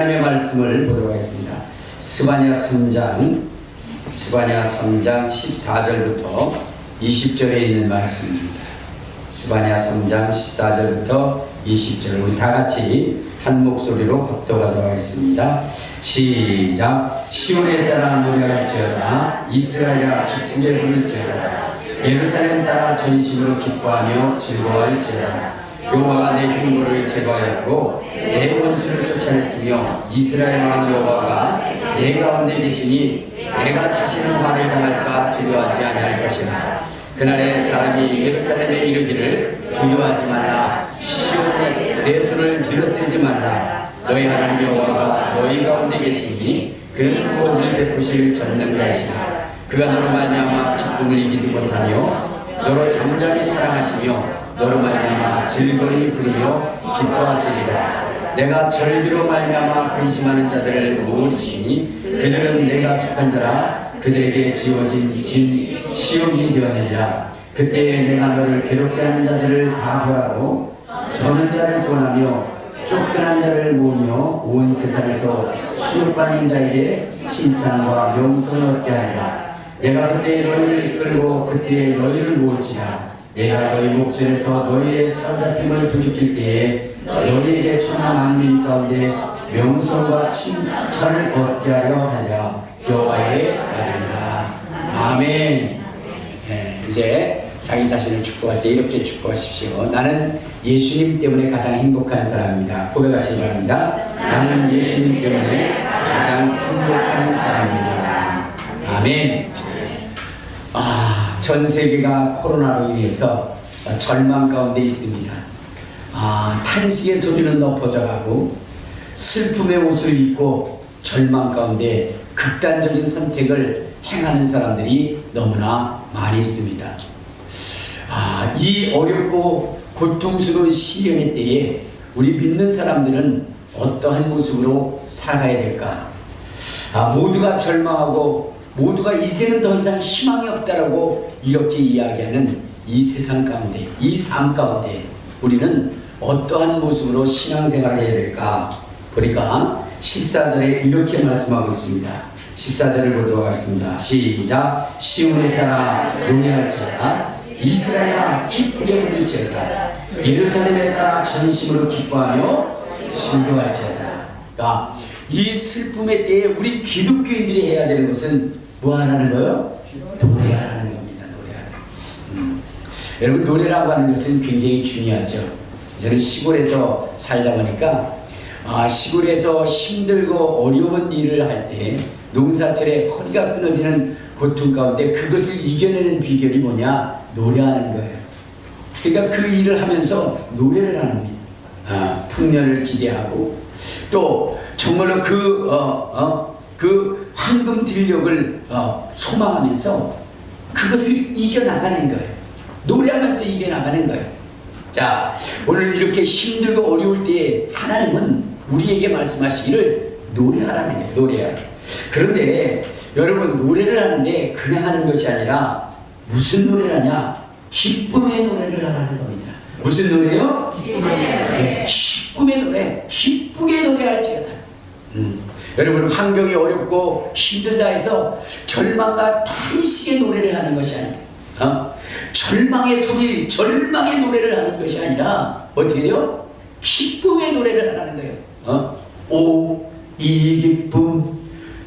하나님의 말씀을 보도록 하겠습니다. 스바냐 3장 14절부터 20절에 있는 말씀입니다. 스바냐 3장 14절부터 20절 우리 다 같이 한 목소리로 합독하도록 하겠습니다. 시작. 시온에 따라 노래할지어다. 이스라엘아 기쁘게 부를지어다. 예루살렘 따라 전심으로 기뻐하며 즐거워할지어다. 여호와가 내 흉보를 제거하였고 내 원수를 쫓아냈으며 이스라엘 왕 여호와가 내 가운데 계시니 내가 다시는 화를 당할까 두려워하지 아니할 것이라. 그날에 사람이 예루살렘에 이르기를 두려워하지 말라. 시온에 내 손을 밀어뜨리지 말라. 너희 하나님 여호와가 너희 가운데 계시니 그는 구원을 베푸실 전능자이시라. 그가 너로 말미암아 기쁨을 이기지 못하며 너로 잠잠히 사랑하시며 너로 말미암아 즐거이 부르며 기뻐하시리라. 내가 절기로 말미암아 근심하는 자들을 모으시니 그들은 내가 속한 자라. 그들에게 지어진 지옥이 되었느니라. 그때에 내가 너를 괴롭게 하는 자들을 다 벌하고 저는 자를 권하며 쫓겨난 자를 모으며 온 세상에서 수욕받는 자에게 칭찬과 명성을 얻게 하리라. 내가 그때에 너희를 이끌고 그때에 너희를 모을지라. 내가 너희 목전에서 너희의 사로잡힘을 돌이킬 때에 너희에게 천하 만민 가운데 명성과 칭찬을 얻게 하려 하리라. 여호와의 말이라. 아멘. 네, 이제 자기 자신을 축복할 때 이렇게 축복하십시오. 나는 예수님 때문에 가장 행복한 사람입니다. 고백하시기 바랍니다. 나는 예수님 때문에 가장 행복한 사람입니다. 아멘. 전 세계가 코로나로 인해서 절망 가운데 있습니다. 탄식의 소리는 높아져가고 슬픔의 옷을 입고 절망 가운데 극단적인 선택을 행하는 사람들이 너무나 많이 있습니다. 이 어렵고 고통스러운 시련의 때에 우리 믿는 사람들은 어떠한 모습으로 살아가야 될까? 모두가 절망하고 모두가 이제는 더 이상 희망이 없다라고 이렇게 이야기하는 이 세상 가운데, 이 삶 가운데 우리는 어떠한 모습으로 신앙생활을 해야 될까? 보니까 14절에 이렇게 말씀하고 있습니다. 14절을 보도록 하겠습니다. 시작. 시온에 따라 노래할지어다. 이스라엘아 기쁘게 부를지어다. 예루살렘에 따라 전심으로 기뻐하며 즐거워할지어다. 그러니까 이 슬픔의 때에 우리 기독교인들이 해야 되는 것은 뭐 하라는 거요? 노래하라는 겁니다. 노래하라. 여러분, 노래라고 하는 것은 굉장히 중요하죠. 저는 시골에서 살다 보니까 시골에서 힘들고 어려운 일을 할 때 농사철에 허리가 끊어지는 고통 가운데 그것을 이겨내는 비결이 뭐냐? 노래하는 거예요. 그러니까 그 일을 하면서 노래를 하는 겁니다. 풍년을 기대하고 또 정말로 그 황금 딜력을 소망하면서 그것을 이겨나가는 거예요. 노래하면서 이겨나가는 거예요. 자, 오늘 이렇게 힘들고 어려울 때 하나님은 우리에게 말씀하시기를 노래하라는 거예요. 노래하라. 그런데 여러분, 노래를 하는데 그냥 하는 것이 아니라 무슨 노래를 하냐? 기쁨의 노래를 하라는 겁니다. 무슨 노래요? 네, 기쁨의 노래. 기쁘게 노래할지어다. 여러분, 환경이 어렵고 힘들다 해서 절망과 탄식의 노래를 하는 것이 아니에요. 절망의 소리, 절망의 노래를 하는 것이 아니라 어떻게 돼요? 기쁨의 노래를 하라는 거예요. 오, 이 기쁨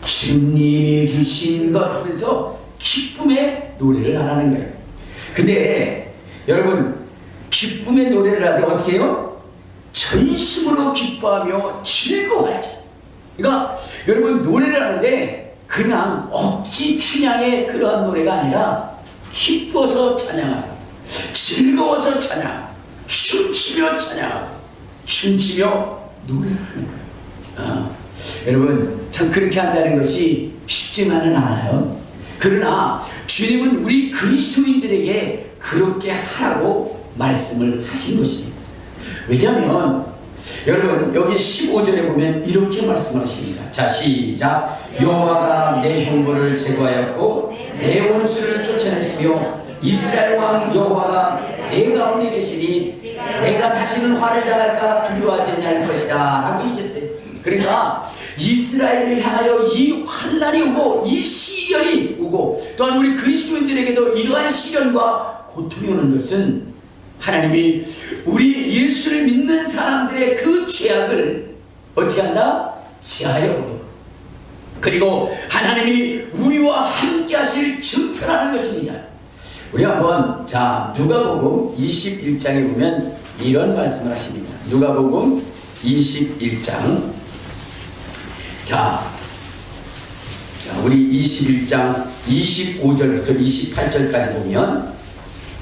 주님이 주신 것 하면서 기쁨의 노래를 하라는 거예요. 근데 여러분, 기쁨의 노래를 하되 어떻게 해요? 전심으로 기뻐하며 즐거워하지. 그러니까 여러분, 노래를 하는데 그냥 억지 춘향의 그러한 노래가 아니라 기뻐서 찬양하고 즐거워서 찬양, 춤추며 찬양하고 춤추며 노래하는 거예요. 여러분, 참 그렇게 한다는 것이 쉽지만은 않아요. 그러나 주님은 우리 그리스도인들에게 그렇게 하라고 말씀을 하신 것입니다. 왜냐하면 여러분, 여기 15절에 보면 이렇게 말씀하십니다. 자, 시작. 여호와가 내 흉보를 제거하였고 내 원수를 쫓아냈으며 이스라엘 왕 여호와가 내 가운데 계시니 내가 다시는 화를 당할까 두려워하지 않을 것이다 라고 얘기했어요. 그러니까 이스라엘을 향하여 이 환난이 오고 이 시련이 오고 또한 우리 그리스도인들에게도 이러한 시련과 고통이 오는 것은 하나님이 우리 예수를 믿는 사람들의 그 죄악을 어떻게 한다? 지하여 보고 그리고 하나님이 우리와 함께 하실 증표라는 것입니다. 우리 한번 자 누가복음 21장에 보면 이런 말씀을 하십니다. 누가복음 21장 자 우리 21장 25절부터 28절까지 보면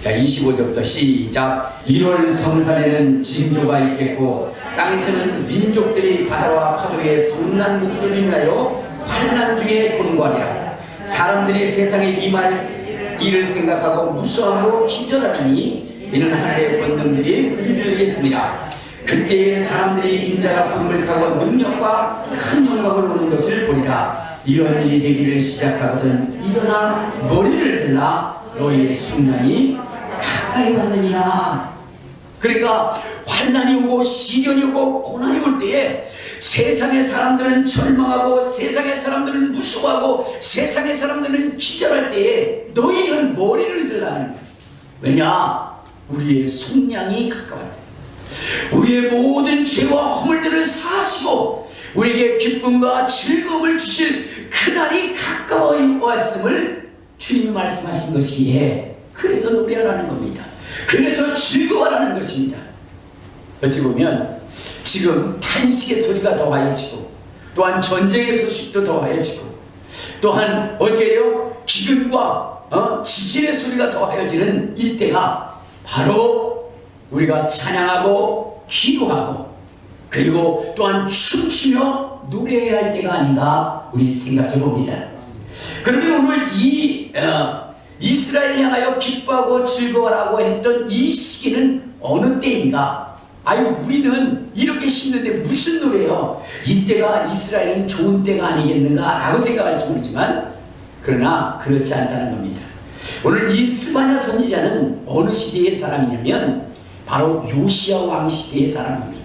자 25절부터 시작. 1월 성산에는 징조가 있겠고 땅에서는 민족들이 바다와 파도에 솟는 목소리를 하여 환난 중에 곤고하리라. 사람들이 세상에 임할 일을 생각하고 무서워하고 기절하리니 이는 하늘의 권능들이 흔들리겠습니다. 그때에 사람들이 인자가 구름을 타고 능력과 큰 영광을 오는 것을 보리라. 이런 일이 되기를 시작하거든 일어나 머리를 들라 너희의 숙련이 가까이 왔느니라. 그러니까 환난이 오고 시련이 오고 고난이 올 때에 세상의 사람들은 절망하고 세상의 사람들은 무서워하고 세상의 사람들은 기절할 때에 너희는 머리를 들라는 거예요. 왜냐? 우리의 속량이 가까웠다. 우리의 모든 죄와 허물들을 사하시고 우리에게 기쁨과 즐거움을 주실 그날이 가까워 왔음을 주님이 말씀하신 것이기에 그래서 노래하라는 겁니다. 그래서 즐거워하라는 것입니다. 어찌 보면 지금 탄식의 소리가 더하여지고 또한 전쟁의 소식도 더하여지고 또한 어디에요? 기근과 지진의 소리가 더하여지는 이때가 바로 우리가 찬양하고 기도하고 그리고 또한 춤추며 노래해야 할 때가 아닌가 우리 생각해 봅니다. 그러면 오늘 이 이스라엘 향하여 기뻐하고 즐거워라고 했던 이 시기는 어느 때인가? 아유 우리는 이렇게 심는데 무슨 노래요? 이때가 이스라엘은 좋은 때가 아니겠는가 라고 생각할지 모르지만 그러나 그렇지 않다는 겁니다. 오늘 이 스바냐 선지자는 어느 시대의 사람이냐면 바로 요시야 왕 시대의 사람입니다.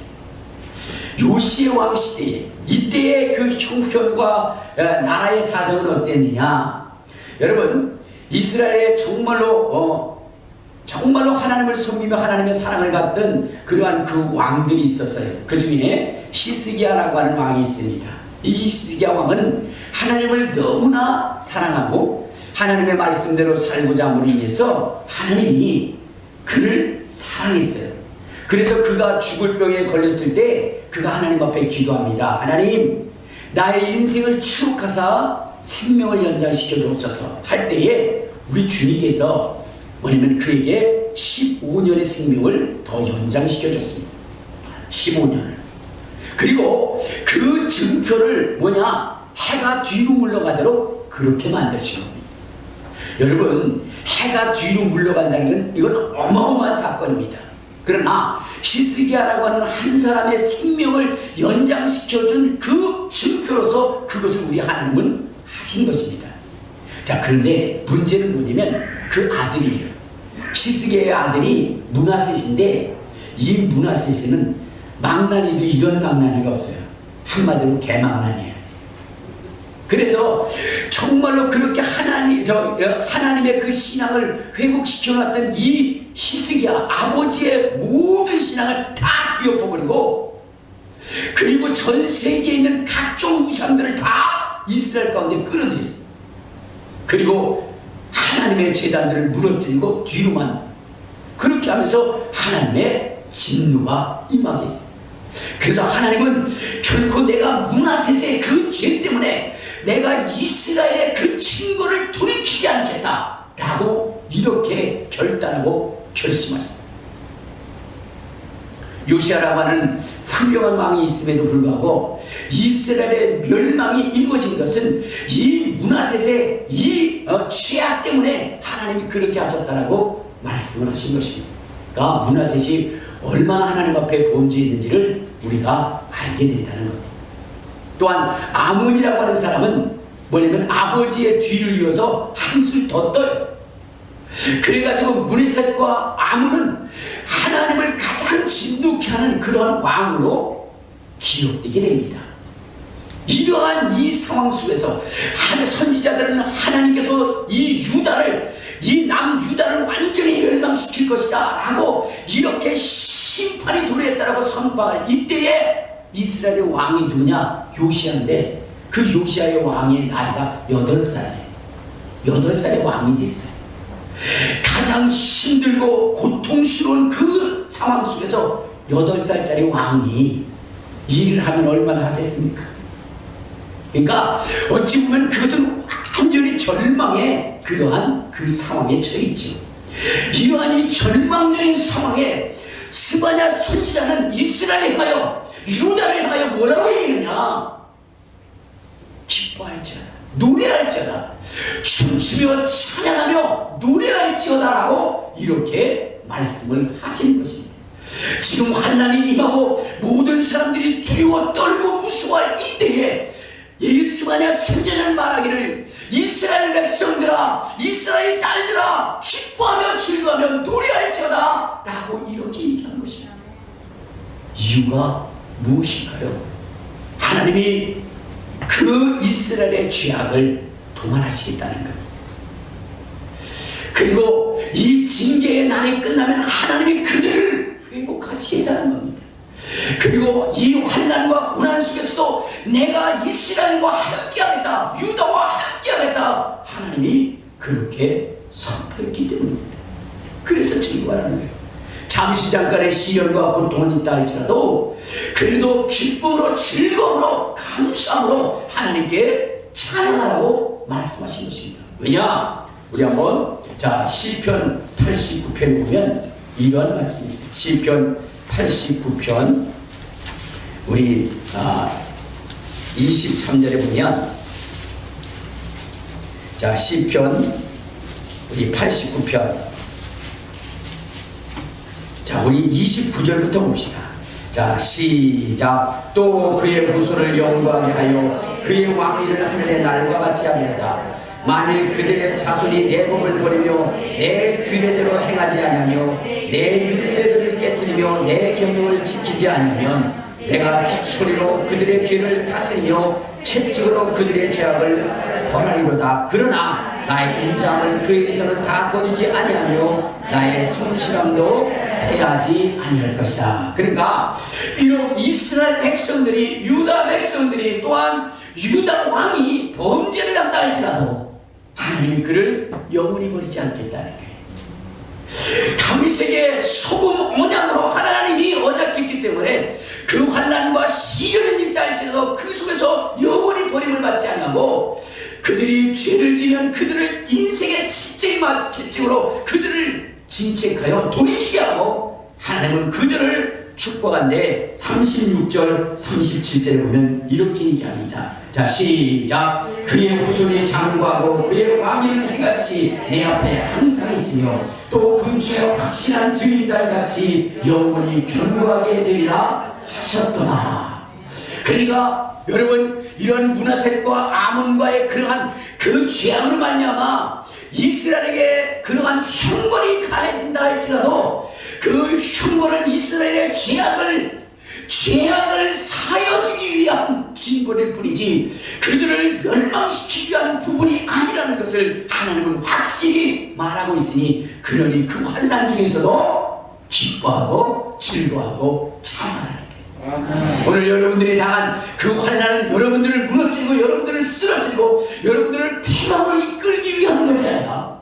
요시야 왕 시대에 이때의 그 형편과 나라의 사정은 어땠느냐? 여러분 이스라엘에 정말로 하나님을 섬기며 하나님의 사랑을 받던 그러한 그 왕들이 있었어요. 그 중에 히스기야라고 하는 왕이 있습니다. 이 히스기야 왕은 하나님을 너무나 사랑하고 하나님의 말씀대로 살고자 함으로 인해서 하나님이 그를 사랑했어요. 그래서 그가 죽을 병에 걸렸을 때 그가 하나님 앞에 기도합니다. 하나님 나의 인생을 추억하사 생명을 연장시켜 주옵소서 할 때에 우리 주님께서 뭐냐면 그에게 15년의 생명을 더 연장시켜 줬습니다. 15년을. 그리고 그 증표를 뭐냐? 해가 뒤로 물러가도록 그렇게 만드신 겁니다. 여러분 해가 뒤로 물러간다는 건 이건 어마어마한 사건입니다. 그러나 히스기야라고 하는 한 사람의 생명을 연장시켜준 그 증표로서 그것을 우리 하나님은 하신 것입니다. 자 그런데 문제는 뭐냐면 그 아들이에요. 히스기야의 아들이 므낫셋인데 이 므낫셋은 망나니도 이런 망나니가 없어요. 한마디로 개망나니예요. 그래서 정말로 그렇게 하나님의 그 신앙을 회복시켜 놨던 이 히스기야 아버지의 모든 신앙을 다 뒤엎어버리고 그리고 전 세계에 있는 각종 우상들을 다 이스라엘 가운데 끌어들였어요. 그리고 하나님의 제단들을 무너뜨리고 뒤로만 그렇게 하면서 하나님의 진노가 임하게 했어요. 그래서 하나님은 결코 내가 므낫셋의 그 죄 때문에 내가 이스라엘의 그 친구를 돌이키지 않겠다 라고 이렇게 결단하고 결심하셨다. 요시야라고 하는 훌륭한 왕이 있음에도 불구하고 이스라엘의 멸망이 이루어진 것은 이 므낫셋의 이 죄악 때문에 하나님이 그렇게 하셨다라고 말씀을 하신 것입니다. 그러니까 므낫셋이 얼마나 하나님 앞에 범죄했는지를 우리가 알게 된다는 겁니다. 또한 아몬이라고 하는 사람은 뭐냐면 아버지의 뒤를 이어서 한술 더 떠요. 그래가지고 므낫셋과 아몬은 하나님을 가장 진노케 하는 그러한 왕으로 기록되게 됩니다. 이러한 이 상황 속에서 선지자들은 하나님께서 이 남유다를 완전히 멸망시킬 것이다 라고 이렇게 심판이 도래했다라고 선포할 이때에 이스라엘의 왕이 누구냐? 요시아인데 그 요시아의 왕의 나이가 8살이에요. 8살의 왕이 됐어요. 가장 힘들고 고통스러운 그 상황 속에서 8살짜리 왕이 일을 하면 얼마나 하겠습니까? 그러니까 어찌 보면 그것은 완전히 절망의 그러한 그 상황에 처해있죠. 이러한 이 절망적인 상황에 스바냐 선지자는 이스라엘을 향하여 유다를 향하여 뭐라고 얘기하느냐? 기뻐할지어다, 노래할지어다, 춤추며 찬양하며 노래할지어다 라고 이렇게 말씀을 하시는 것입니다. 지금 환난이 임하고 모든 사람들이 두려워 떨고 무서워할 이때에 이 스바냐 선지자는 말하기를 이스라엘 백성들아, 이스라엘 딸들아, 기뻐하며 즐거워하며 노래할지어다 라고 이렇게 얘기하는 것입니다. 이유가 무엇일까요? 하나님이 그 이스라엘의 죄악을 도말하시겠다는 겁니다. 그리고 이 징계의 날이 끝나면 하나님이 그들을 회복하시겠다는 겁니다. 그리고 이 환난과 고난 속에서도 내가 이스라엘과 함께하겠다, 유다와 함께하겠다, 하나님이 그렇게 선포했기 때문입니다. 그래서 증거하는 거예요. 잠시 잠깐의 시련과 고통은 있다 할지라도 그래도 기쁨으로 즐거움으로 감사함으로 하나님께 찬양하라고 말씀하신 것입니다. 왜냐? 우리 한번 시편 89편에 보면 이런 말씀이 있어요. 시편 89편 우리 23절에 보면 시편 우리 89편 우리 29절부터 봅시다. 시작. 또 그의 후손을 영광하게 하여 그의 왕위를 하늘의 날과 같이 하리로다. 만일 그들의 자손이 내 법을 버리며 내 규례대로 행하지 않으며 내 율례들을 깨뜨리며 내 계명을 지키지 않으면 내가 휘소리로 그들의 죄를 다스리며 채찍으로 그들의 죄악을 벌하리로다. 그러나 나의 인자함을 그에게서는 다 거두지 아니하며 나의 성실함도 해하지 아니할 것이다. 그러니까 비록 이스라엘 백성들이, 유다 백성들이, 또한 유다 왕이 범죄를 한다 할지라도 하나님이 그를 영원히 버리지 않겠다는 거예요. 다윗에게 소금 언약으로 하나님이 언약했기 때문에 그 환난과 시련은 있다 할지라도 그 속에서 영원히 버림을 받지 않고 그들이 죄를 지면 그들을 인생의 채찍으로 그들을 진책하여 돌이키게 하고 하나님은 그들을 축복한데 36절 37절에 보면 이렇게 얘기합니다. 시작. 그의 후손이 장구하고 그의 왕위는 해같이 내 앞에 항상 있으며 또 군중의 확실한 증인달같이 영원히 견고하게 되리라 하셨도다. 그러니까 여러분 이런 문하셋과 아몬과의 그러한 그 죄악으로 말미암아 이스라엘에게 그러한 형벌이 가해진다 할지라도 그 형벌은 이스라엘의 죄악을 사여주기 위한 징벌일 뿐이지 그들을 멸망시키기 위한 부분이 아니라는 것을 하나님은 확실히 말하고 있으니 그러니 그 환난 중에서도 기뻐하고 즐거워하고 찬양하라. 오늘 여러분들이 당한 그 환난은 여러분들을 무너뜨리고 여러분들을 쓰러뜨리고 여러분들을 피망으로 이끌기 위한 것이 아니라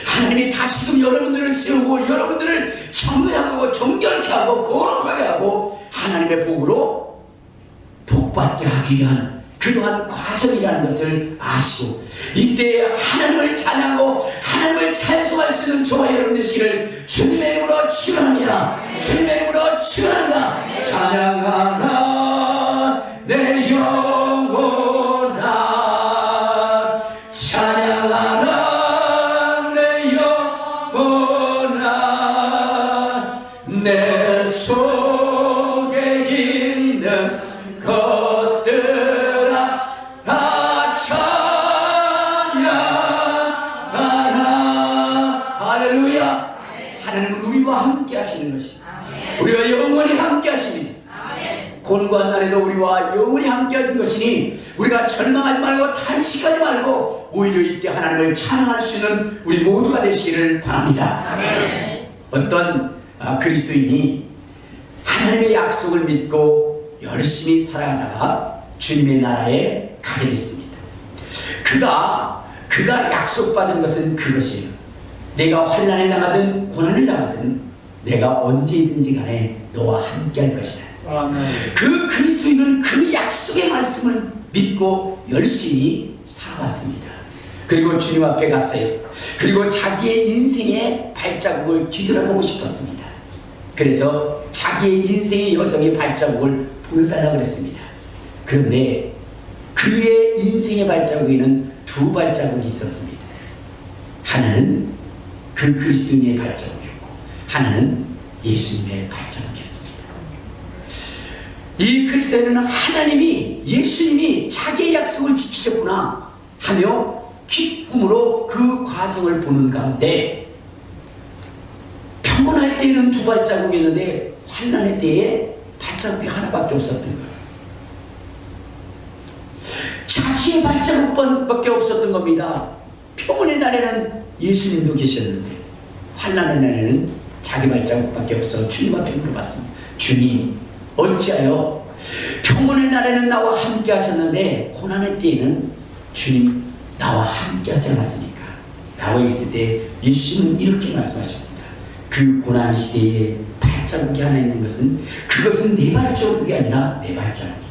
하나님이 다시금 여러분들을 세우고 여러분들을 정의하고 정결케 하고 거룩하게 하고 하나님의 복으로 복받게 하기 위한 그러한 과정이라는 것을 아시고 이때 하나님을 찬양하고 하나님을 찬송할 수 있는 저와 여러분 되시기를 주님의 이름으로 축원합니다. 주님의 이름으로 축원합니다. 찬양하라 내 영혼아, 찬양하라 내 영혼아, 내 속에 있는 것들아 다 찬양하라. 할렐루야. 하나님은 우리와 함께 하시는 것입니다. 우리와 영원히 함께 하십니다. 곤고한 날에도 우리와 영원히 함께하는 것이니 우리가 절망하지 말고 탄식하지 말고 오히려 이때 하나님을 찬양할 수 있는 우리 모두가 되시기를 바랍니다. 아멘. 어떤 그리스도인이 하나님의 약속을 믿고 열심히 살아가다가 주님의 나라에 가게 됐습니다. 그가 약속받은 것은 그것이에요. 내가 환난을 당하든 고난을 당하든 내가 언제든지 간에 너와 함께 할 것이다. 아멘. 그 그리스도인은 그 약속의 말씀을 믿고 열심히 살아왔습니다. 그리고 주님 앞에 갔어요. 그리고 자기의 인생의 발자국을 뒤돌아보고 싶었습니다. 그래서 자기의 인생의 여정의 발자국을 보여달라고 그랬습니다. 그런데 그의 인생의 발자국에는 두 발자국이 있었습니다. 하나는 그 그리스도인의 발자국이었고 하나는 예수님의 발자국이었습니다. 이 그리스도인은 하나님이 예수님이 자기의 약속을 지키셨구나 하며 기쁨으로 그 과정을 보는 가운데 평온할 때에는 두 발자국이었는데 환난의 때에 발자국이 하나밖에 없었던 거예요. 자기의 발자국밖에 없었던 겁니다. 평온의 날에는 예수님도 계셨는데 환난의 날에는 자기 발자국밖에 없어 주님 앞에 물어봤습니다. 주님, 어찌하여 평온의 날에는 나와 함께 하셨는데 고난의 때에는 주님 나와 함께 하지 않았습니까? 라고 했을 때 예수님은 이렇게 말씀하셨습니다. 그 고난 시대에 발자국이 하나 있는 것은 그것은 내 발자국이 아니라 내 발자국이다.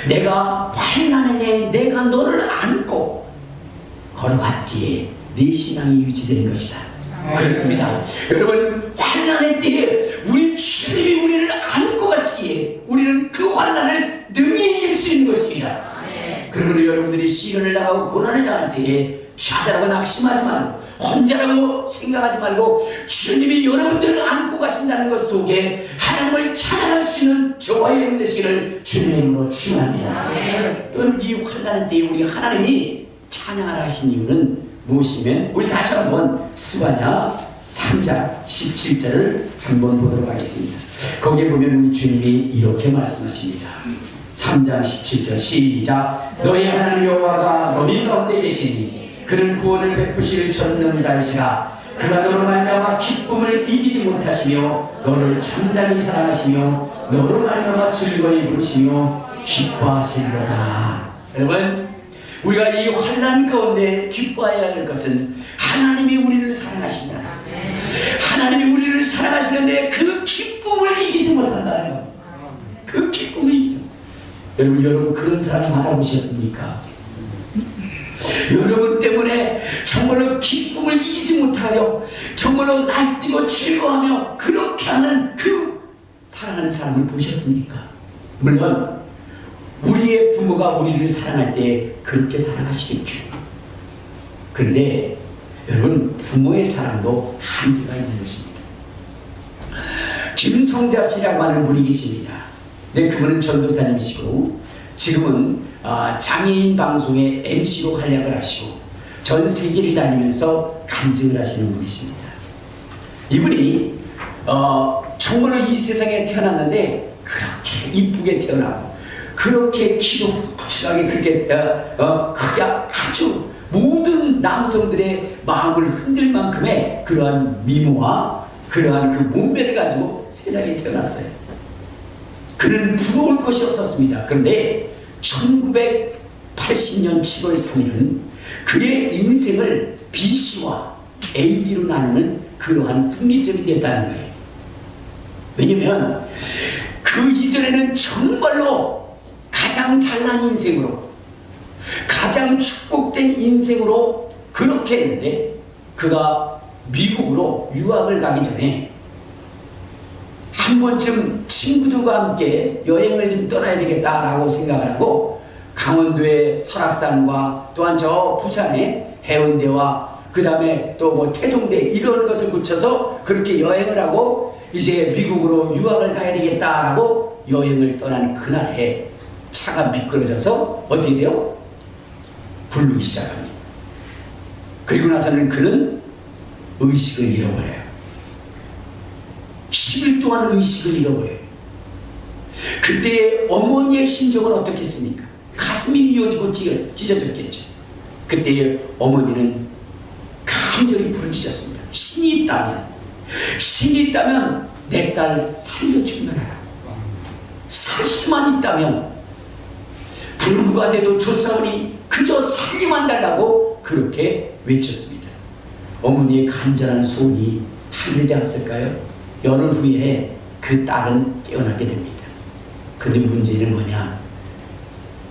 내가 환난에 내가 너를 안고 걸어갔기에 네 신앙이 유지되는 것이다. 그렇습니다. 여러분, 환난의 때에 우리 주님이 우리를 안고 가시기에 우리는 그 환난을 능히 이길 수 있는 것입니다. 그러므로 여러분들이 시련을 당하고 고난을 당할 때에 좌절하고 낙심하지 말고 혼자라고 생각하지 말고 주님이 여러분들을 안고 가신다는 것 속에 하나님을 찬양할 수 있는 저와 여러분 되시기를 주님의 이름으로 축원합니다. 여러분, 이 환난의 때에 우리 하나님이 찬양하라 하신 이유는 무엇이면 우리 다시 한번 스가랴 3장 17절을 한번 보도록 하겠습니다. 거기에 보면 우리 주님이 이렇게 말씀하십니다. 3장 17절 시작. 너희 하나님 여호와가 너희 가운데 계시니 그는 구원을 베푸실 전능자이시라. 그가 너로 말미암아 기쁨을 이기지 못하시며 너를 잠잠히 사랑하시며 너로 말미암아 즐거이 부르시며 기뻐하시리로다. 여러분, 우리가 이 환난 가운데 기뻐해야 할 것은 하나님이 우리를 사랑하신다. 하나님이 우리를 사랑하시는데 그 기쁨을 이기지 못한다는 것. 그 기쁨을 이기지 못한다. 여러분 그런 사람 바라보셨습니까? 여러분 때문에 정말로 기쁨을 이기지 못하여 정말로 날뛰고 즐거워하며 그렇게 하는 그 사랑하는 사람을 보셨습니까? 물론 우리의 부모가 우리를 사랑할 때 그렇게 사랑하시겠죠. 그런데 여러분, 부모의 사랑도 한계가 있는 것입니다. 김성자 씨라고 하는 분이 계십니다. 네, 그분은 전도사님이시고 지금은 장애인 방송의 MC로 활약을 하시고 전 세계를 다니면서 간증을 하시는 분이십니다. 이분이 정말로 이 세상에 태어났는데 그렇게 이쁘게 태어나고 그렇게 키도 훌륭하게 그렇게 크게 아주 모든 남성들의 마음을 흔들 만큼의 그러한 미모와 그러한 그 몸매를 가지고 세상에 태어났어요. 그는 부러울 것이 없었습니다. 그런데 1980년 7월 3일은 그의 인생을 BC와 AB로 나누는 그러한 분기점이 됐다는 거예요. 왜냐면 그 이전에는 정말로 가장 잘난 인생으로 가장 축복된 인생으로 그렇게 했는데 그가 미국으로 유학을 가기 전에 한 번쯤 친구들과 함께 여행을 좀 떠나야 되겠다라고 생각을 하고 강원도의 설악산과 또한 저 부산의 해운대와 그 다음에 또 뭐 태종대 이런 것을 붙여서 그렇게 여행을 하고 이제 미국으로 유학을 가야 되겠다라고 여행을 떠난 그날에 차가 미끄러져서 어떻게 돼요? 굴르기 시작합니다. 그리고 나서는 그는 의식을 잃어버려요. 10일 동안 의식을 잃어버려요. 그때의 어머니의 심정은 어떻겠습니까? 가슴이 미어지고 찢어졌겠죠. 그때의 어머니는 간절히 부르짖었습니다. 신이 있다면 내 딸 살려주면 하라. 살 수만 있다면 불구가 돼도 조사오니 그저 살기만 달라고 그렇게 외쳤습니다. 어머니의 간절한 소원이 하늘에 닿았을까요? 열흘 후에 그 딸은 깨어나게 됩니다. 근데 문제는 뭐냐?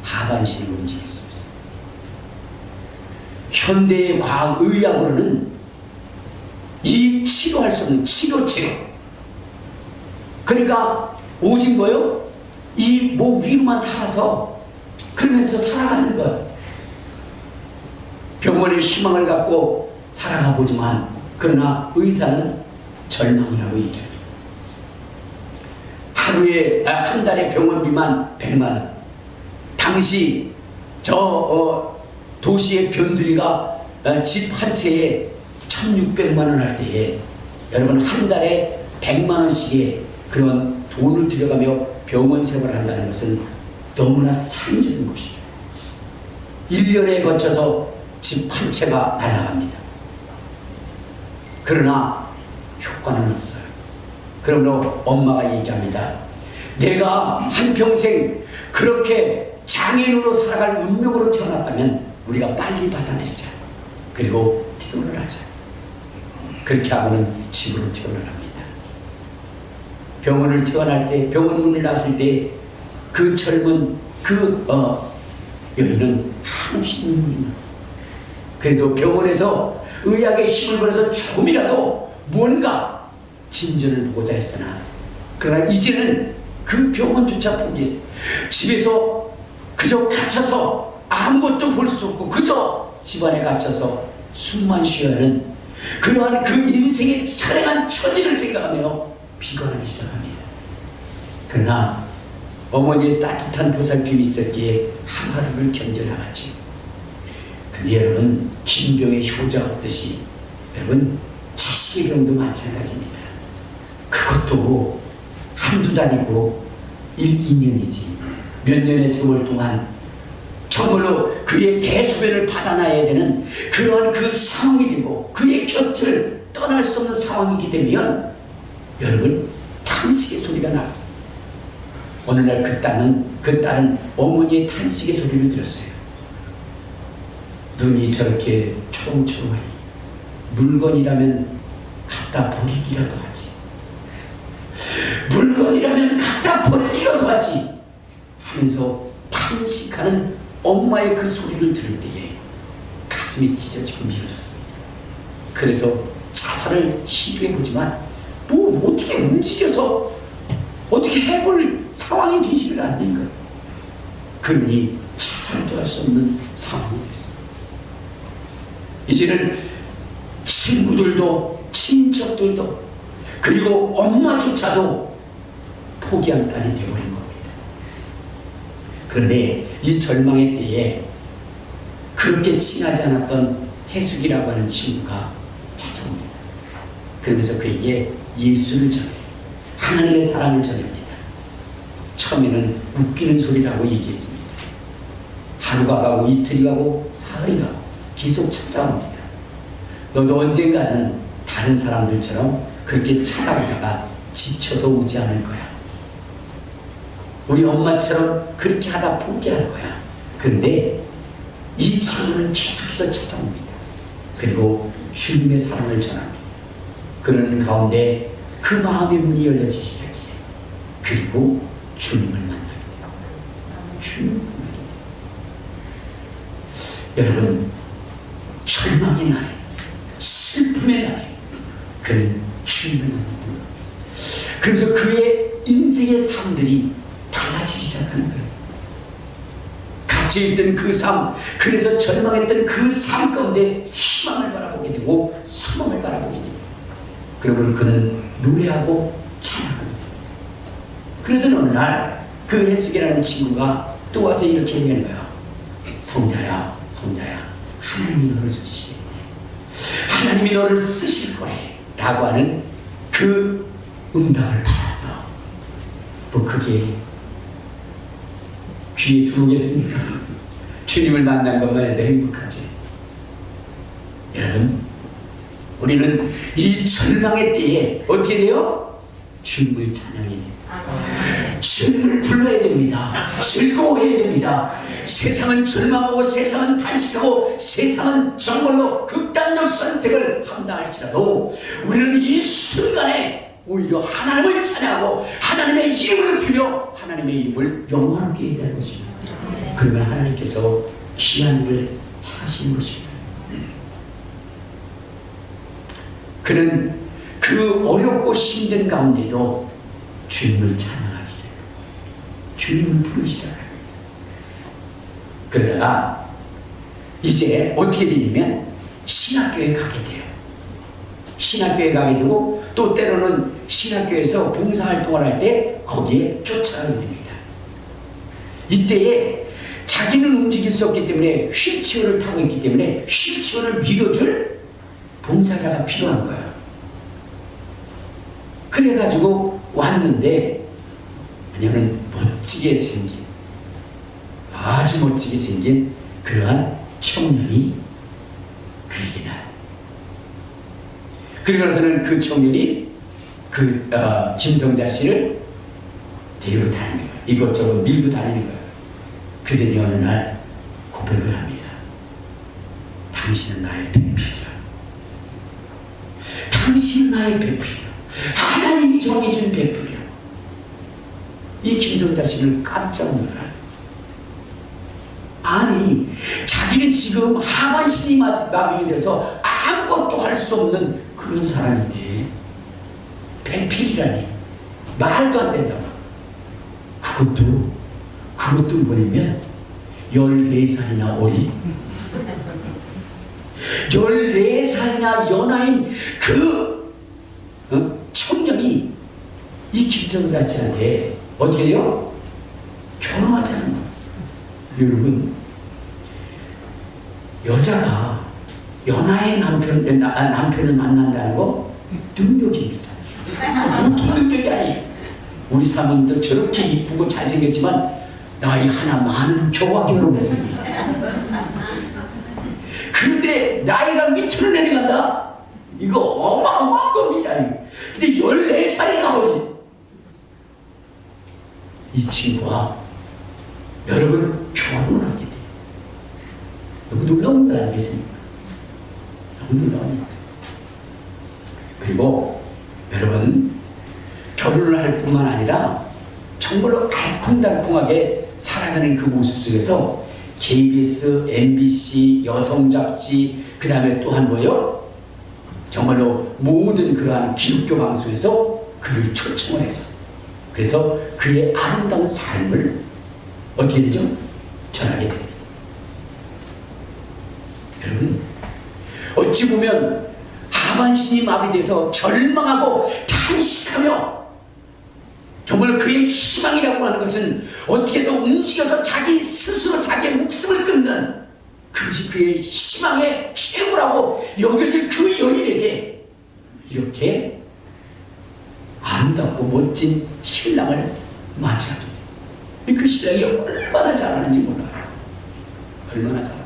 하반신의 문제였습니다. 현대의 과학 의학으로는 이 치료할 수 없는 치료. 그러니까 오직 뭐요? 이 목 위로만 살아서 그러면서 살아가는 거예요. 병원에 희망을 갖고 살아가 보지만 그러나 의사는 절망이라고 얘기합니다. 한 달에 병원비만 100만 원. 당시 도시의 변두리가 집 한 채에 1600만 원 할 때에 여러분 한 달에 100만 원씩의 그런 돈을 들여가며 병원 생활을 한다는 것은 너무나 상적인 것이죠. 1년에 거쳐서 집 한 채가 날아갑니다. 그러나 효과는 없어요. 그러므로 엄마가 얘기합니다. 내가 한평생 그렇게 장애인으로 살아갈 운명으로 태어났다면 우리가 빨리 받아들이자. 그리고 퇴원을 하자. 그렇게 하고는 집으로 퇴원을 합니다. 병원을 퇴원할 때, 병원 문을 놨을 때 그 젊은 여인은 한없이 눈물이 나. 그래도 병원에서 의학의 힘을 벌여서 조금이라도 뭔가 진전을 보고자 했으나 그러나 이제는 그 병원조차 포기했어요. 집에서 그저 갇혀서 아무것도 볼 수 없고 그저 집안에 갇혀서 숨만 쉬어야 하는 그러한 그 인생의 처량한 처지를 생각하며 비관하기 시작합니다. 그러나 어머니의 따뜻한 보살핌이 있었기에 하루를 견뎌나갔죠. 근데 여러분 김병의 효자 없듯이 여러분 자식의 병도 마찬가지입니다. 그것도 한두 달이고 2년이지 몇 년의 세월 동안 정말로 그의 대소변을 받아놔야 되는 그러한 그 상황이 되고 그의 곁을 떠날 수 없는 상황이기 때문에 여러분 탄식의 소리가 나요. 어느 날 그 딸은 어머니의 탄식의 소리를 들었어요. 눈이 저렇게 초롱초롱하니 물건이라면 갖다 버리기라도 하지. 물건이라면 갖다 버리기라도 하지 하면서 탄식하는 엄마의 그 소리를 들을 때에 가슴이 찢어지고 미어졌습니다. 그래서 자살을 시도해보지만 어떻게 움직여서 어떻게 해볼 상황이 되지를 않는 거예요. 그러니 자살도 할 수 없는 상황이 됐습니다. 이제는 친구들도 친척들도 그리고 엄마조차도 포기한 딸이 되어버린 겁니다. 그런데 이 절망의 때에 그렇게 친하지 않았던 해숙이라고 하는 친구가 찾아옵니다. 그러면서 그에게 예수를 전해요. 하나님의 사랑을 전합니다. 처음에는 웃기는 소리라고 얘기했습니다. 하루가 가고 이틀이 가고 사흘이 가고 계속 찾아옵니다. 너도 언젠가는 다른 사람들처럼 그렇게 찾아오다가 지쳐서 오지 않을 거야. 우리 엄마처럼 그렇게 하다 포기할 거야. 그런데 이 친구는 계속해서 찾아옵니다. 그리고 주님의 사랑을 전합니다. 그러는 가운데 그 마음의 문이 열려지기 시작해요. 그리고 주님을 만납니다. 주님을 만납니다. 여러분 절망의 날, 슬픔의 날 그는 주님을 만납니다. 그래서 그의 인생의 삶들이 달라지기 시작하는 거예요. 갇혀있던 그 삶, 그래서 절망했던 그 삶 가운데 희망을 바라보게 되고 소망을 바라보게 됩니다. 그러고 그는 노래하고 찬양합니다. 그러던 어느 날 그 해숙이라는 친구가 또 와서 이렇게 얘기하는 거예요. 성자야, 성자야, 하나님이 너를 쓰시겠네. 하나님이 너를 쓰실 거래 라고 하는 그 응답을 받았어. 뭐 그게 귀에 들어오겠습니까? 주님을 만난 것만 해도 행복하지. 여러분, 우리는 이 절망의 때에 어떻게 돼요? 주님을 찬양해야 돼요. 주님을 불러야 됩니다. 즐거워해야 됩니다. 세상은 절망하고 세상은 탄식하고 세상은 정말로 극단적 선택을 한다 할지라도 우리는 이 순간에 오히려 하나님을 찬양하고 하나님의 이름을 높이며 하나님의 이름을 영광하게 해야 될 것입니다. 그러면 하나님께서 귀한 일을 하시는 것입니다. 그는 그 어렵고 힘든 가운데도 주님을 찬양하기 시작합니다. 주님을 부르기 시작합니다. 그러다가 이제 어떻게 되냐면 신학교에 가게 돼요. 신학교에 가게 되고 또 때로는 신학교에서 봉사활동을 할 때 거기에 쫓아가게 됩니다. 이때에 자기는 움직일 수 없기 때문에 휠체어를 타고 있기 때문에 휠체어를 밀어줄 봉사자가 필요한 거예요. 그래가지고 왔는데 왜냐면 멋지게 생긴 아주 멋지게 생긴 그러한 청년이 그에게 나요. 그리고 나서는 그 청년이 김성자 씨를 데리고 다니는 거예요. 이것저것 밀고 다니는 거예요. 그들이 어느 날 고백을 합니다. 당신은 나의 배필이라. 당신은 나의 배필이라. 하나님이 정해준 배필이야. 이 김성자 씨는 깜짝 놀라요. 아니, 자기는 지금 하반신이 마비가 돼서 아무것도 할 수 없는 그런 사람인데 배필이라니 말도 안 된다. 그것도 뭐냐면 14살이나 어린 14살이나 연하인 그 청년이 이 김정사 씨한테 어떻게 돼요? 결혼하자는 거예요. 여러분, 여자가 연하의 남편을 만난다는 거 능력입니다. 보통 능력이 아니에요. 우리 사모님도 저렇게 이쁘고 잘생겼지만 나이 하나 많은 저와 결혼했습니다. 그런데 나이가 밑으로 내려간다? 이거 어마어마한 겁니다. 근데 14살이나 어린 이 친구와 여러분 결혼을 하게 돼요. 너무 놀라운 거 아니겠습니까? 너무 놀라운. 그리고 여러분 결혼을 할 뿐만 아니라 정말로 알콩달콩하게 살아가는 그 모습 속에서 KBS, MBC, 여성 잡지, 그 다음에 또한 뭐예요? 정말로 모든 그러한 기독교 방송에서 그를 초청을 해서 그래서 그의 아름다운 삶을 어떻게 되죠? 전하게 됩니다. 여러분, 어찌 보면 하반신이 마비돼서 절망하고 탄식하며 정말 그의 희망이라고 하는 것은 어떻게 해서 움직여서 자기 스스로 자기의 목숨을 끊는 그것이 그의 희망의 최고라고 여겨질 그 여인에게 이렇게 아름답고 멋진 신랑을 맞이하게 돼요. 그 신랑이 얼마나 잘하는지 몰라요. 얼마나 잘하는지.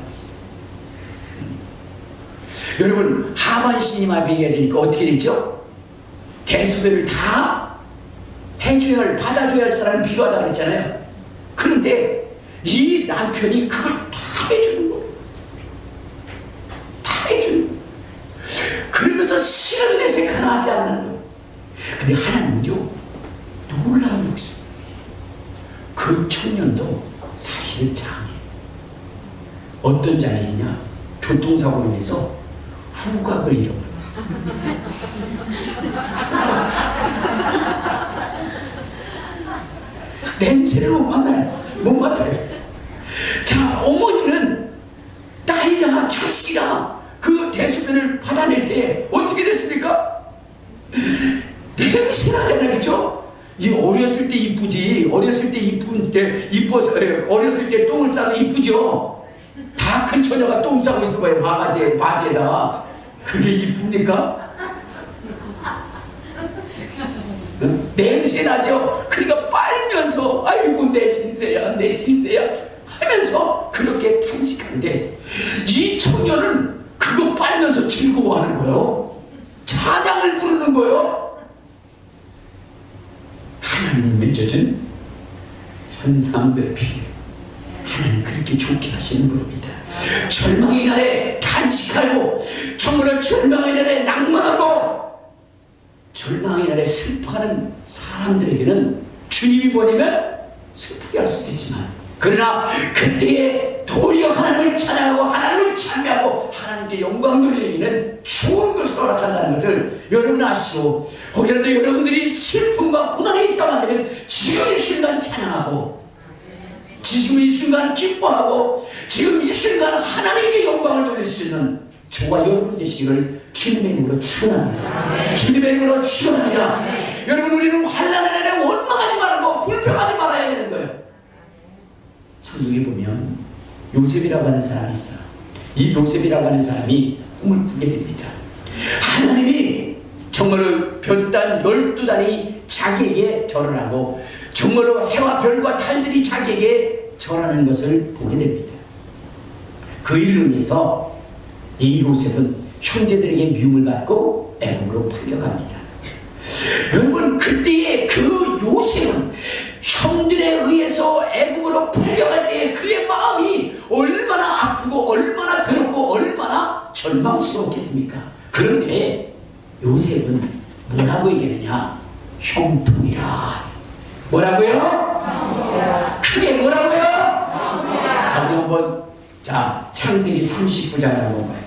여러분, 하반신이 마비가 되니까 어떻게 되죠? 대수배를 다 해줘야 할, 받아줘야 할 사람이 필요하다고 했잖아요. 그런데 이 남편이 그걸 다 해주는 거예요. 다 해주는 거예요. 그러면서 싫은 내색 하나 하지 않는 거예요. 근데 하나님은요, 놀라운 역사. 그 청년도 사실 장애. 어떤 장애이냐? 교통사고로 인해서 후각을 잃어버려요. 냄새를 못 맡아요. 자, 어머니는 딸이랑 자식이랑 그 대소변을 받아낼 때 어떻게 됐습니까? 냄새 나잖아요, 그죠? 이 어렸을 때 이쁘지. 어렸을 때 이뻐서 어렸을 때 똥을 싸도 이쁘죠. 다 큰 처녀가 똥 싸고 있어봐요. 바지에다가. 그게 이쁩니까? 응? 냄새 나죠? 그러니까 빨면서 하면서 아이고 내 신세야 내 신세야 하면서 그렇게 탄식하는데 이 청년은 그거 빨면서 즐거워하는 거예요. 찬양을 부르는 거예요. 하나님 맺어준 현상별필 하나님 그렇게 좋게 하시는 분입니다. 절망의 날에 탄식하고 정말로 절망의 날에 낭만하고 절망의 날에 슬퍼하는 사람들에게는 주님이 뭐냐면 슬프게 할 수도 있지만 그러나 그때에 도리어 하나님을 찬양하고 하나님을 찬미하고 하나님께 영광 돌리기는 좋은 것을 허락한다는 것을 여러분 아시고 혹여라도 여러분들이 슬픔과 고난에 있다고 한다면 지금 이 순간 찬양하고 지금 이 순간 기뻐하고 지금 이 순간 하나님께 영광을 돌릴 수 있는 저와 여러분 되시기를 주님의 이름으로 축원합니다. 주님의 이름으로 축원합니다. 여러분 우리는 환난의 날에 원망하지 말고 불평하지 말아야 되는 거예요. 성경에 보면 요셉이라고 하는 사람이 있어. 이 요셉이라고 하는 사람이 꿈을 꾸게 됩니다. 하나님이 정말로 별단 12단이 자기에게 절을 하고 정말로 해와 별과 달들이 자기에게 절하는 것을 보게 됩니다. 그 일로 인해서 이 요셉은 형제들에게 미움을 받고 애굽으로 팔려갑니다. 여러분 그때의 그 요셉은 형들에 의해서 애굽으로 팔려갈 때에 그의 마음이 얼마나 아프고 얼마나 괴롭고 얼마나 절망스러웠겠습니까? 그런데 요셉은 뭐라고 얘기하느냐? 형통이라. 뭐라고요? 형통이라. 크게 뭐라고요? 형통이라. 자, 우리 한번 창세기 39장을 한번 봐요.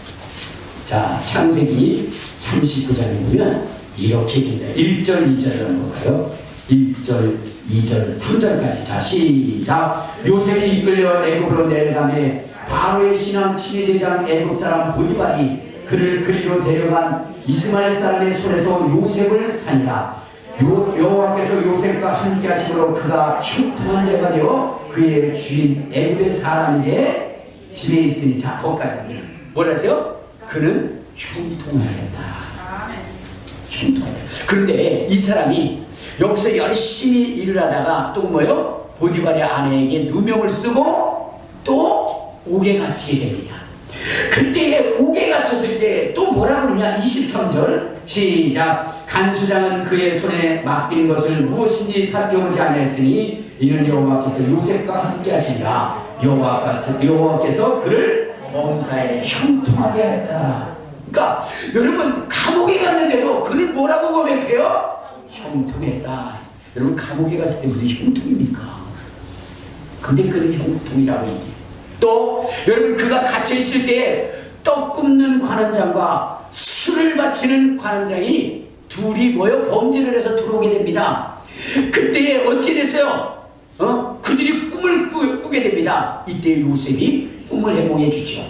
자, 창세기 39장에 보면 이렇게 됩니다. 1절 2절을 한번 봐요. 1절 2절 3절까지. 자, 시작. 요셉이 이끌려 애굽으로 내려가매 바로의 신랑 친위대장 애굽 사람 보디발이 그를 그리로 데려간 이스마엘 사람의 손에서 요셉을 사니라. 여호와께서 요셉과 함께 하심으로 그가 형통한 자가 되어 그의 주인 애굽의 사람에게 집에 있으니. 자, 거기까지 합니다. 뭐라세요? 그는 형통하였다. 형통하였다. 그런데 이 사람이 여기서 열심히 일을 하다가 또 뭐요? 보디발의 아내에게 누명을 쓰고 또 옥에 갇히게 됩니다. 그때 옥에 갇혔을 때 또 뭐라 그러냐? 23절 시작. 간수장은 그의 손에 맡기는 것을 무엇인지 살펴보지 않았으니 이는 여호와께서 요셉과 함께 하시니라. 여호와께서 그를 범사에 형통하게 했다. 그러니까 여러분 감옥에 갔는데도 그를 뭐라고 고백해요? 형통했다. 여러분 감옥에 갔을 때 무슨 형통입니까? 근데 그는 형통이라고 얘기해요. 또 여러분 그가 갇혀있을 때 떡 굽는 관원장과 술을 바치는 관원장이 둘이 뭐요? 범죄를 해서 들어오게 됩니다. 그때 어떻게 됐어요? 그들이 꿈을 꾸게 됩니다. 이때 요셉이 꿈을 해몽해 주죠.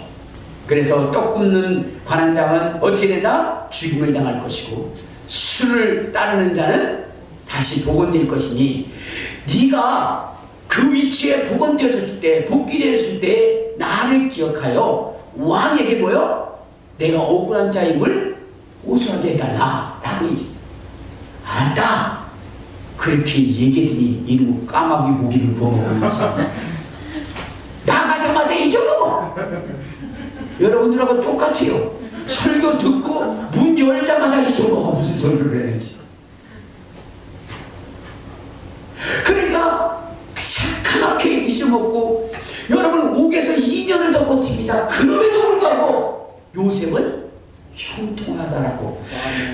그래서 떡 굽는 관원장은 어떻게 된다? 죽임을 당할 것이고 술을 따르는 자는 다시 복원될 것이니 네가 그 위치에 복원되었을 때 복귀되었을 때 나를 기억하여 왕에게 뭐요? 내가 억울한 자임을 호소하게 해달라 라고 얘기했어. 알았다. 그렇게 얘기했더니 이놈 까마귀 고기를 구워 먹으면서 나가자마자 잊어먹어. 여러분들하고 똑같아요. 설교 듣고 문 열자마자 잊어먹어. 무슨 설교를 했는지. 그러니까 새카맣게 잊어먹고 여러분 옥에서 2년을 더 버팁니다. 그럼에도 불구하고 요셉은 형통하다라고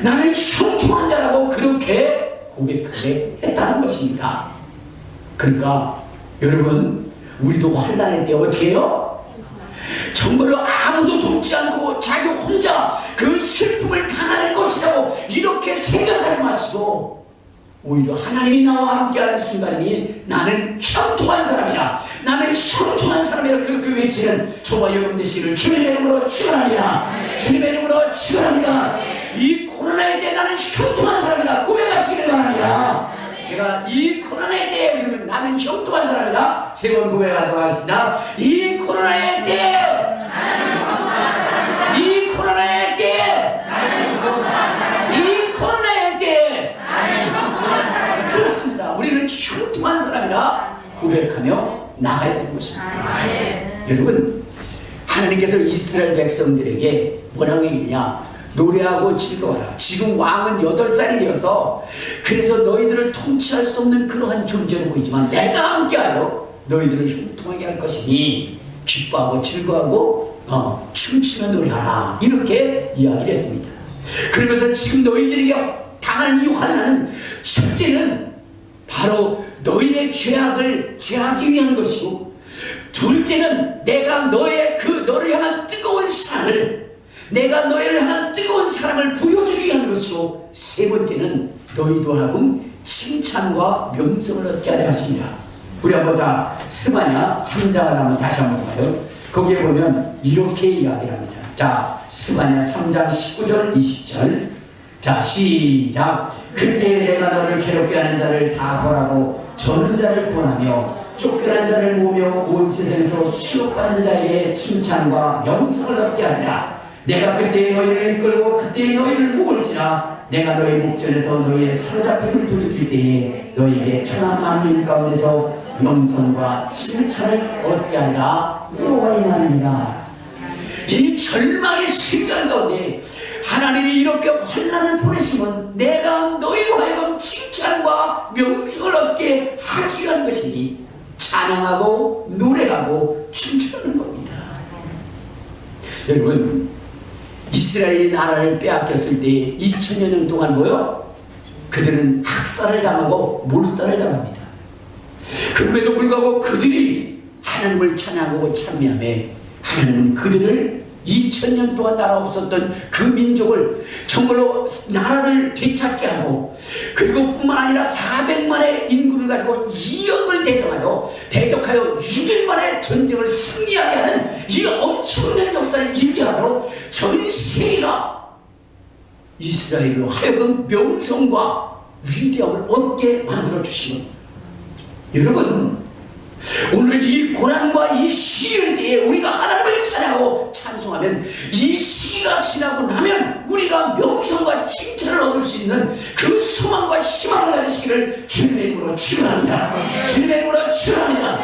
나는 형통한 자라고 그렇게 고백하게 했다는 것입니다. 그러니까 여러분 우리도 환난할 때 어떻게 해요? 정말로 아무도 돕지 않고 자기 혼자 그 슬픔을 당할 것이라고 이렇게 생각하지 마시고 오히려 하나님이 나와 함께하는 순간이 나는 형통한 사람이다. 나는 형통한 사람이라 그렇게 외치는 저와 여러분 되시기를 주님의 이름으로 축원합니다. 주님의 이름으로 축원합니다. 이 코로나의 때 나는 형통한 사람이다 고백하시기를 바랍니다. 제가 이 코로나의 때에 그러면 나는 형통한 사람이다 세 번 고백하도록 하겠습니다. 이 코로나의 때에 나는 형통한 사람이다. 이 코로나의 때에 나는 형통한 사람이다. 이 코로나의 때에 나는 형통한 사람이다. 그렇습니다. 우리는 흉통한 사람이라 고백하며 나가야 되는 것입니다. 여러분, 하나님께서 이스라엘 백성들에게 뭐라고 얘기했냐? 노래하고 즐거워라. 지금 왕은 8살이 되어서 그래서 너희들을 통치할 수 없는 그러한 존재로 보이지만 내가 함께하여 너희들을 형통하게 할 것이니 기뻐하고 즐거워하고 춤추며 노래하라. 이렇게 이야기를 했습니다. 그러면서 지금 너희들에게 당하는 이 환난은 첫째는 바로 너희의 죄악을 제하기 위한 것이고, 둘째는 내가 너를 향한 뜨거운 사랑을, 내가 너희를 향한 뜨거운 사랑을 보여주기 위한 것이고, 세 번째는 너희도 하금 칭찬과 명성을 얻게 하려 하시니라. 우리 한번 다 스바냐 3장을 한번 다시 한번 봐요. 거기에 보면 이렇게 이야기를 합니다. 자, 스바냐 3장 19절 20절. 자, 시작. 그때 내가 너를 괴롭게 하는 자를 다 벌하고 저는 자를 구원하며 쫓겨난 자를 모으며 온 세상에서 수욕받는 자에게 칭찬과 명성을 얻게 하리라. 내가 그때 너희를 이끌고 그때 너희를 모을지라. 내가 너희 목전에서 너희의 사로잡힘을 돌이킬 때에 너희에게 천한 만민 가운데서 명성과 칭찬을 얻게 하리라. 여호와의 말이니라. 이 절망의 순간 가운데 하나님이 이렇게 환난을 보내시면 내가 너희로 하여금 칭찬과 명성을 얻게 하기 위한 것이니 찬양하고 노래하고 춤추는 겁니다. 여러분, 이스라엘이 나라를 빼앗겼을 때 2000여 년 동안 뭐요? 그들은 학살을 당하고 몰살을 당합니다. 그럼에도 불구하고 그들이 하나님을 찬양하고 찬미하며 하나님은 그들을 2000년 동안 나라 없었던 그 민족을 정말로 나라를 되찾게 하고, 그리고 뿐만 아니라 400만의 인구를 가지고 2억을 대적하여 6일 만에 전쟁을 승리하게 하는 이 엄청난 역사를 이루하러 전 세계가 이스라엘로 하여금 명성과 위대함을 얻게 만들어 주신 겁니다. 여러분, 오늘 이 고난과 이 시련 때에 우리가 하나님을 찬양하고 찬송하면 이 시기가 지나고 나면 우리가 명성과 칭찬을 얻을 수 있는 그 소망과 희망을 가지시기를 주님의 이름으로 축원합니다. 주님의 이름으로 축원합니다.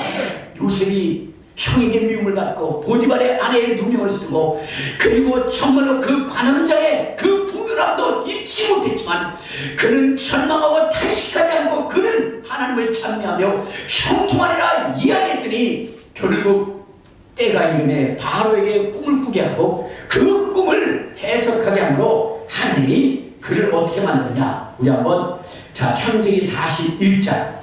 요셉이 형에게 미움을 받고 보디발의 아내의 누명을 쓰고, 그리고 정말로 그 관원장의 그 부유함도 잊지 못했지만 그는 절망하고 탄식하지 않고 그는 하나님을 찬미하며 형통하리라 이야기했더니 결국 때가 이름에 바로에게 꿈을 꾸게 하고 그 꿈을 해석하게 함으로 하나님이 그를 어떻게 만드느냐. 우리 한번 창세기 41장,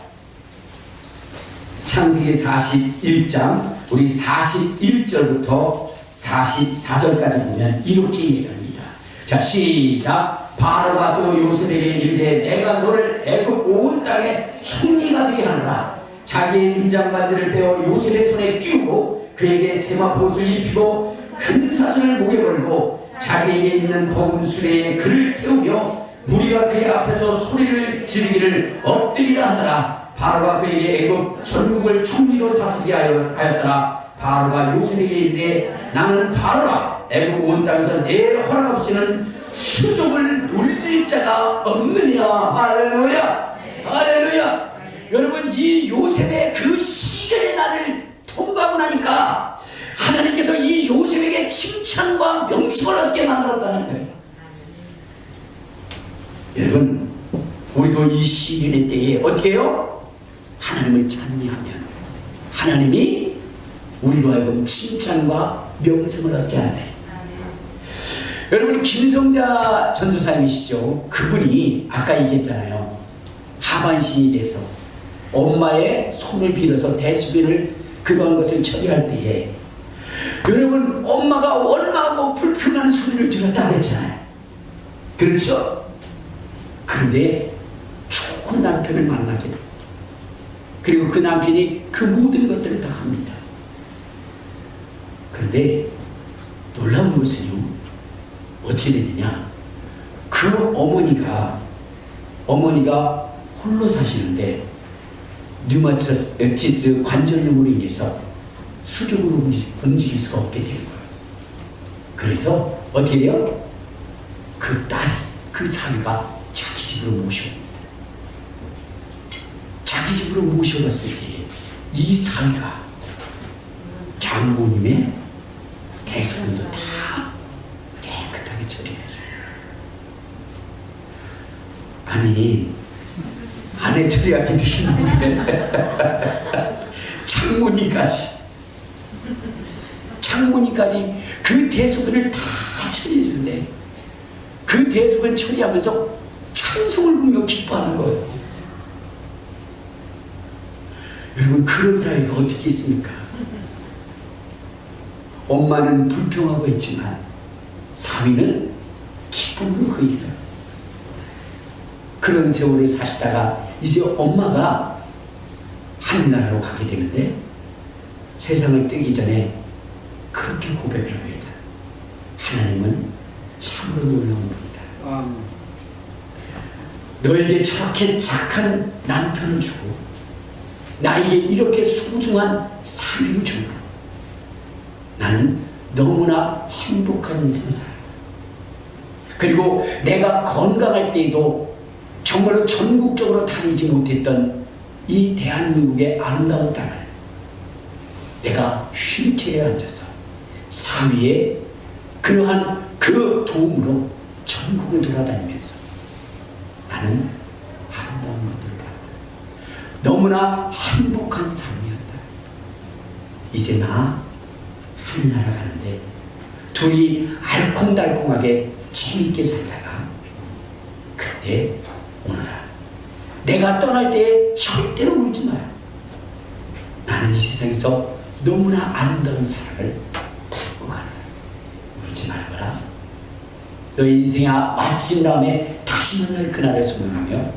창세기 41장 우리 41절부터 44절까지 보면 이렇게 얘기합니다. 자, 시작. 바로가 또 요셉에게 이르되 내가 너를 애굽 온 땅에 총리가 되게 하노라. 자기의 인장반지를 빼어 요셉의 손에 끼우고 그에게 세마포옷을 입히고 큰 사슬을 목에 걸고 자기에게 있는 봄 수레에 그를 태우며 무리가 그의 앞에서 소리를 지르기를 엎드리라 하더라. 바로가 그에게 애굽 전국을 총리로 다스리게 하였더라. 바로가 요셉에게 이르되 나는 바로라. 애굽 온 땅에서 내 허락 없이는 수족을 놀릴 자가 없느니라. 할렐루야, 할렐루야. 여러분, 이 요셉의 그 시련의 날을 통과하고 나니까 하나님께서 이 요셉에게 칭찬과 명성을 얻게 만들었다는 거예요. 여러분, 우리도 이 시련의 때에 어떻게 해요? 하나님을 찬미하면 하나님이 우리로 하여금 칭찬과 명성을 얻게 하네. 여러분, 김성자 전도사님이시죠. 그분이 아까 얘기했잖아요. 하반신이 돼서 엄마의 손을 빌어서 대수변을 그러한 것을 처리할 때에 여러분, 엄마가 원망하고 불평하는 소리를 들었다고 그랬잖아요. 그렇죠? 그런데 좋은 남편을 만나게 됩니다. 그리고 그 남편이 그 모든 것들을 다 합니다. 그런데 놀라운 것은요, 어떻게 되느냐, 그 어머니가 홀로 사시는데 류마티스 관절염으로 인해서 수족으로 움직일 수가 없게 되는 거예요. 그래서 어떻게 돼요? 그 딸, 그 사위가 자기 집으로 모시고 자기 자기 집으로 모셔봤을 때 이 사위가 장모님의 대소문도 다 깨끗하게 처리해줘요. 아니 아내 처리하기 힘든데 장모님까지 그 대소문을 다 처리해주는데 그 대소문 처리하면서 찬송을 부르며 기뻐하는 거예요. 여러분, 그런 사이가 어떻게 있습니까? 엄마는 불평하고 있지만 사위는 기쁨으로 그 일을. 그런 세월을 사시다가 이제 엄마가 하늘나라로 가게 되는데 세상을 뜨기 전에 그렇게 고백을 합니다. 하나님은 참으로 놀라운 분이다. 너에게 저렇게 착한 남편을 주고 나에게 이렇게 소중한 삶을 주고 나는 너무나 행복한 인생을 살아. 그리고 내가 건강할 때에도 정말로 전국적으로 다니지 못했던 이 대한민국의 아름다운 땅을 내가 휠체어에 앉아서 사위의 그러한 그 도움으로 전국을 돌아다니면서 나는 아름다운 것들을 봤다. 너무나 행복한 삶이었다. 이제 나 하늘나라 가는데 둘이 알콩달콩하게 재밌게 살다가 그때 오너라 내가 떠날 때 절대로 울지 마라. 나는 이 세상에서 너무나 아름다운 사랑을 받고 가라. 울지 말거라. 너의 인생이 마친 다음에 다시 만날 그날을 소망하며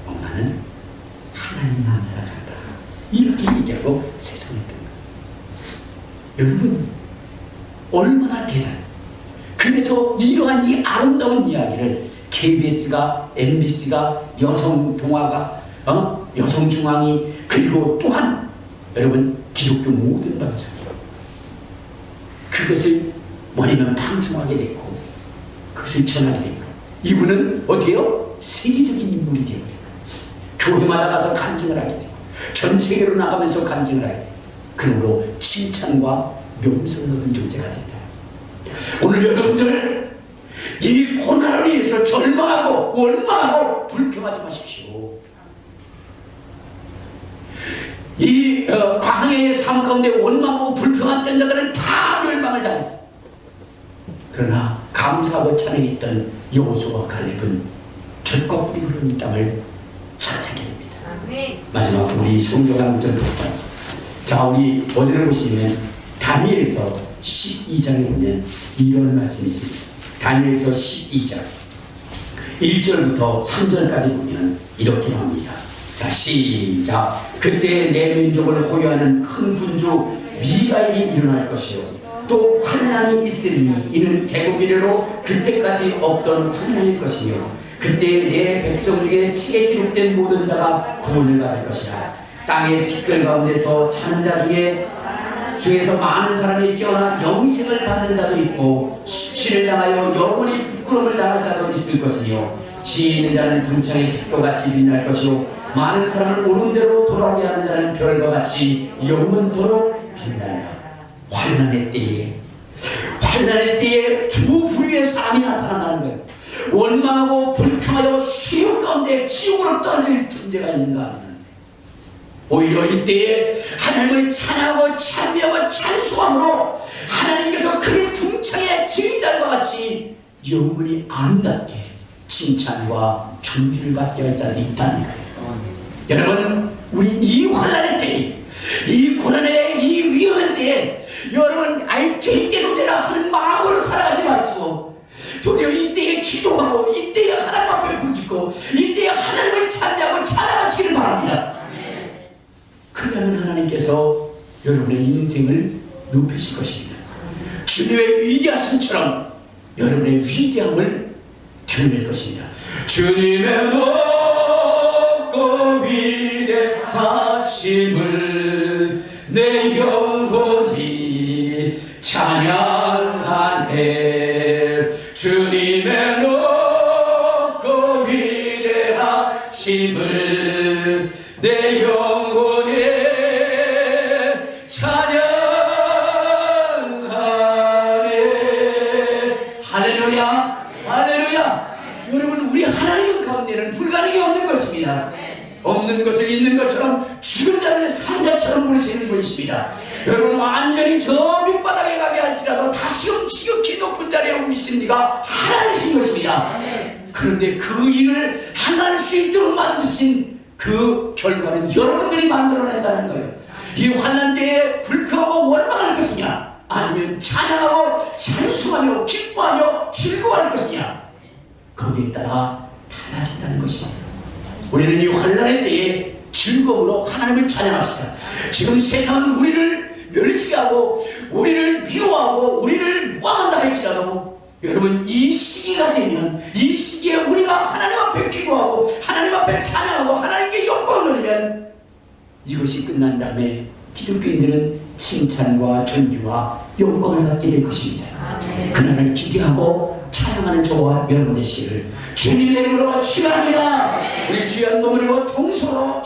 엄마는 하나님 나라에 간다. 이렇게 얘기하고 세상에 뜬 거예요. 여러분, 얼마나 대단. 그래서 이러한 이 아름다운 이야기를 KBS가, MBC가, 여성동화가, 여성중앙이, 그리고 또한 여러분 기독교 모든 방송이 그것을 뭐냐면 방송하게 됐고 그것을 전하게 됐고 이분은 어때요? 세계적인 인물이 되어버리고 교회마다 가서 간증을 하게 되고 전 세계로 나가면서 간증을 하게 되고 그러므로 칭찬과 명성을 얻은 존재가 된다. 오늘 여러분들 이 고난을 위해서 절망하고 원망하고 불평하지 마십시오. 이 광야의 삶 가운데 원망하고 불평한 자들은 다 멸망을 당했어. 그러나 감사하고 찬양했던 여호수아와 갈렙은 젖과 꿀이 흐르는 땅을 차지하게 됩니다. 아멘. 마지막 우리 성경 한 구절 볼까요? 자, 우리 어디를 보시면 다니엘서 12장에 보면 이런 말씀이 있습니다. 다니엘서 12장 1절부터 3절까지 보면 이렇게 나옵니다. 자, 시작. 그때 내 민족을 호위하는 큰 군주 미가엘이 일어날 것이요 또 환난이 있으리니 이는 대국 이래로 그때까지 없던 환난일 것이며 그때 내 백성 중에 책에 기록된 모든 자가 구원을 받을 것이라. 땅의 티끌 가운데서 자는 자 중에서 많은 사람이 깨어나 영생을 받는 자도 있고 수치를 당하여 영원히 부끄러움을 당할 자도 있을 것이며 지혜 있는 자는 궁창의 빛과 같이 빛날 것이요 많은 사람을 옳은 대로 돌아오게 하는 자는 별과 같이 영원토록 빛나리라. 환난의 때에 두 부류의 사람이 나타난다는 거예요. 원망하고 불평하여 수욕 가운데 지옥으로 떨어질 존재가 있는가 하면 오히려 이때에 하나님을 찬양하고 찬미하고 찬송함으로 하나님께서 그를 궁창에 증인들과 같이 영원히 아름답게 칭찬과 존귀를 받게 할 자들이 있다는 거예요. 여러분, 우리 이 환난의 때에, 이 고난의 이 위험한 때에 여러분 아이 될 대로 되라 하는 마음으로 살아가지 마시고 도리어 이때에 기도하고 이때에 하나님 앞에 부르짖고 이때에 하나님을 찬양하고 찬양하시기를 바랍니다. 그러면 하나님께서 여러분의 인생을 높이실 것입니다. 주님의 위대하심처럼 여러분의 위대함을 드러낼 것입니다. 주님의 높고 위대하심을 내 영혼이 찬양하네. 주님의 높고 위대하심을 주를 내 영혼에 찬양하네. 할렐루야, 할렐루야. 여러분, 우리 하나님 가운데는 불가능이 없는 것입니다. 없는 것을 있는 것처럼, 죽은 자를 산 자처럼 부르시는 분이십니다. 여러분, 완전히 저 밑바닥에 가게 할지라도 다시금 지극히 높은 자리에 오르신 이가 하나님이신 것입니다. 그런데 그 일을 행할 수 있도록 만드신 그 결과는 여러분들이 만들어낸다는 거예요. 이 환난 때에 불평하고 원망할 것이냐, 아니면 찬양하고 찬송하며 기뻐하며 즐거워할 것이냐, 거기에 따라 달라진다는 것입니다. 우리는 이 환난의 때에 즐거움으로 하나님을 찬양합시다. 지금 세상은 우리를 멸시하고 우리를 미워하고 우리를 모함한다 할지라도, 여러분, 이 시기가 되면, 이 시기에 우리가 하나님 앞에 기도하고 하나님 앞에 찬양하고 하나님께 영광을 돌리면, 이것이 끝난 다음에 기독교인들은 칭찬과 존귀와 영광을 받게 될 것입니다. 그날을 기대하고 찬양하는 저와 여러분 되시기를 주님의 이름으로 축원합니다. 우리 주여 한번 부르고 통성으로